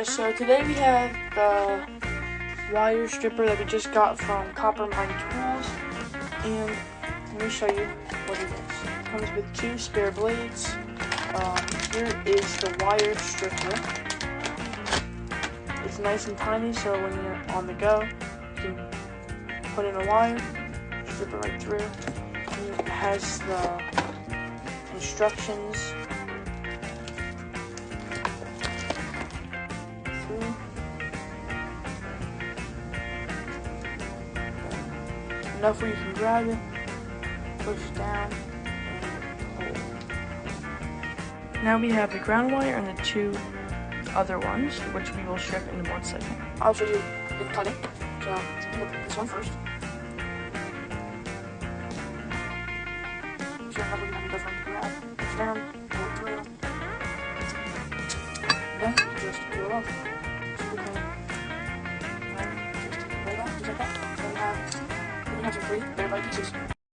So today we have the wire stripper that we just got from Copper Mine Tools, and let me show you what it is. It comes with 2 spare blades. Here is the wire stripper. It's nice and tiny, so when you're on the go, you can put in a wire, strip it right through. And it has the instructions. Enough where you can grab it, push down, and hold. Now we have the ground wire and the 2 other ones, which we will strip in 1 second. I'll show you the cutting. So look at this one first. So how we can go from grab, push down, pull through. Then just peel off. So we can just pull it off, just like that. So we have some 3 bare bite pieces.